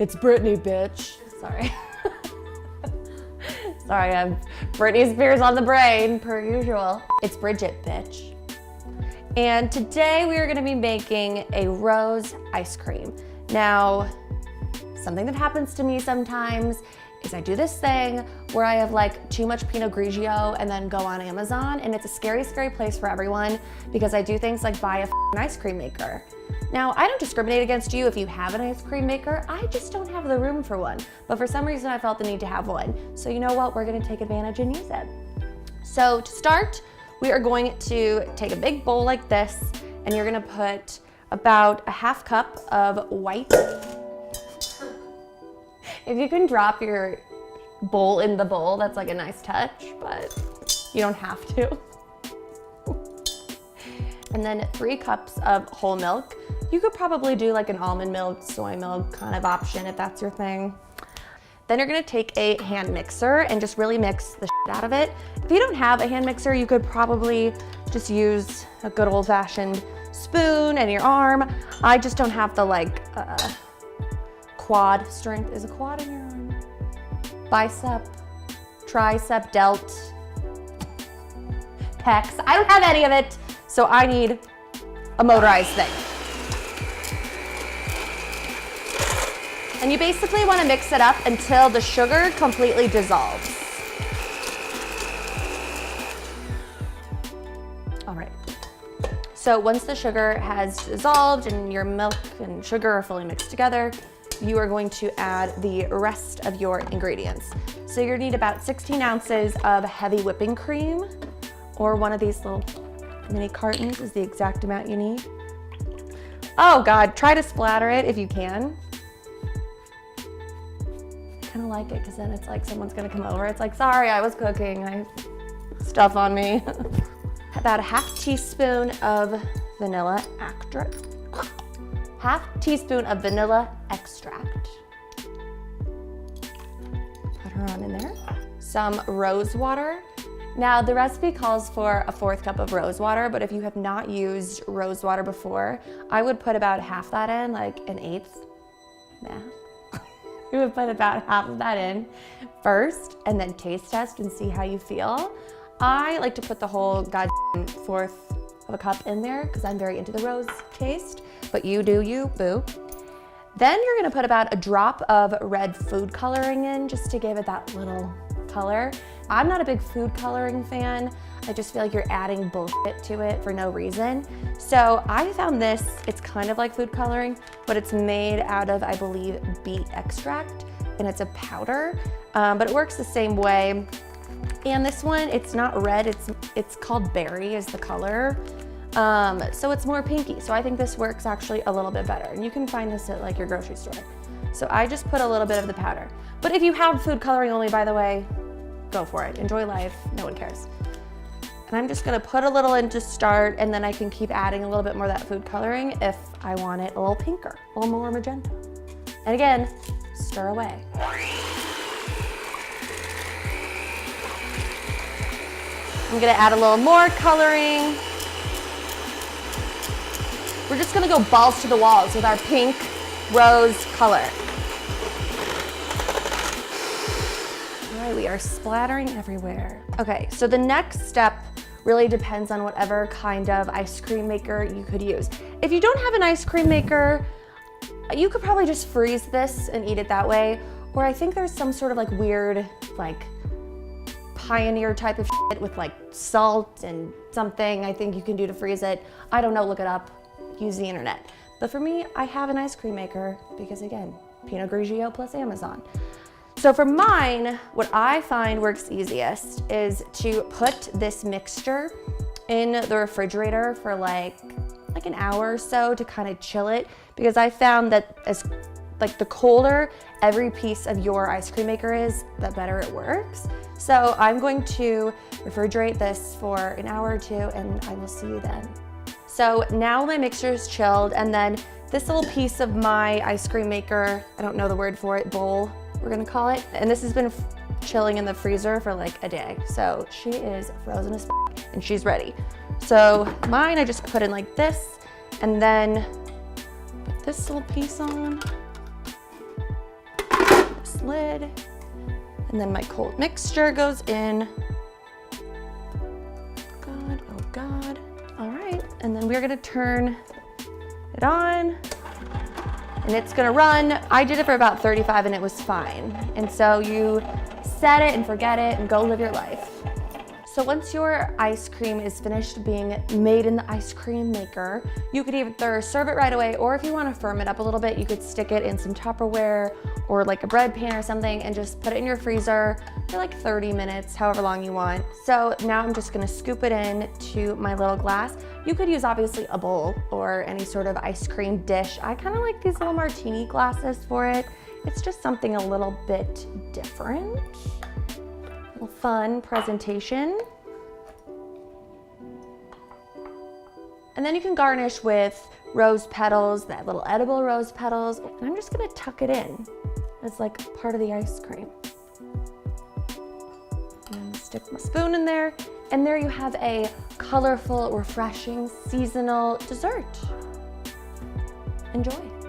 It's Britney, bitch. Sorry. Sorry, I'm Britney Spears on the brain, per usual. It's Bridget, bitch. And today we are gonna be making a rose ice cream. Now, something that happens to me sometimes is I do this thing where I have like too much Pinot Grigio and then go on Amazon, and it's a scary, scary place for everyone because I do things like buy a ice cream maker. Now, I don't discriminate against you if you have an ice cream maker, I just don't have the room for one. But for some reason I felt the need to have one. So you know what, we're gonna take advantage and use it. So to start, we are going to take a big bowl like this, and you're gonna put about a half cup of white. If you can drop your bowl in the bowl, that's like a nice touch, but you don't have to. And then 3 cups of whole milk. You could probably do like an almond milk, soy milk kind of option if that's your thing. Then you're gonna take a hand mixer and just really mix the shit out of it. If you don't have a hand mixer, you could probably just use a good old-fashioned spoon and your arm. I just don't have the like quad strength. Is a quad in your arm? Bicep, tricep, delt, pecs. I don't have any of it, so I need a motorized thing. And you basically want to mix it up until the sugar completely dissolves. All right. So once the sugar has dissolved and your milk and sugar are fully mixed together, you are going to add the rest of your ingredients. So you're gonna need about 16 ounces of heavy whipping cream, or one of these little mini cartons is the exact amount you need. Oh God, try to splatter it if you can. I kind of like it because then it's like someone's gonna come over. It's like, sorry, I was cooking, I have stuff on me. About a half teaspoon of vanilla extract. Half teaspoon of vanilla extract. Put her on in there. Some rose water. Now the recipe calls for a 4th cup of rose water, but if you have not used rose water before, I would put about half that in, like an 1/8. Nah. You would put about half of that in first and then taste test and see how you feel. I like to put the whole goddamn 1/4 of a cup in there because I'm very into the rose taste, but you do you, boo. Then you're gonna put about a drop of red food coloring in just to give it that little color. I'm not a big food coloring fan. I just feel like you're adding bullshit to it for no reason. So I found this, it's kind of like food coloring, but it's made out of, I believe, beet extract, and it's a powder, but it works the same way. And this one, it's not red, it's called berry is the color. So it's more pinky. So I think this works actually a little bit better. And you can find this at like your grocery store. So I just put a little bit of the powder. But if you have food coloring only, by the way, go for it. Enjoy life, no one cares. And I'm just gonna put a little in to start, and then I can keep adding a little bit more of that food coloring if I want it a little pinker, a little more magenta. And again, stir away. I'm gonna add a little more coloring. We're just gonna go balls to the walls with our pink rose color. All right, we are splattering everywhere. Okay, so the next step really depends on whatever kind of ice cream maker you could use. If you don't have an ice cream maker, you could probably just freeze this and eat it that way. Or I think there's some sort of like weird, like Pioneer type of shit with like salt and something I think you can do to freeze it. I don't know, look it up, use the internet. But for me, I have an ice cream maker because again, Pinot Grigio plus Amazon. So for mine, what I find works easiest is to put this mixture in the refrigerator for like an hour or so to kind of chill it, because I found that as like the colder every piece of your ice cream maker is, the better it works. So I'm going to refrigerate this for an hour or 2 and I will see you then. So now my mixture is chilled, and then this little piece of my ice cream maker, I don't know the word for it, bowl, we're gonna call it. And this has been chilling in the freezer for like a day. So she is frozen as f and she's ready. So mine, I just put in like this, and then put this little piece on. this lid. And then my cold mixture goes in. God, oh God. All right, and then we're gonna turn it on and it's gonna run. I did it for about 35 and it was fine. And so you set it and forget it and go live your life. So once your ice cream is finished being made in the ice cream maker, you could either serve it right away, or if you want to firm it up a little bit, you could stick it in some Tupperware or like a bread pan or something and just put it in your freezer for like 30 minutes, however long you want. So now I'm just gonna scoop it in to my little glass. You could use obviously a bowl or any sort of ice cream dish. I kind of like these little martini glasses for it. It's just something a little bit different. Fun presentation. And then you can garnish with rose petals, that little edible rose petals. And I'm just gonna tuck it in as like part of the ice cream. And stick my spoon in there. And there you have a colorful, refreshing, seasonal dessert. Enjoy.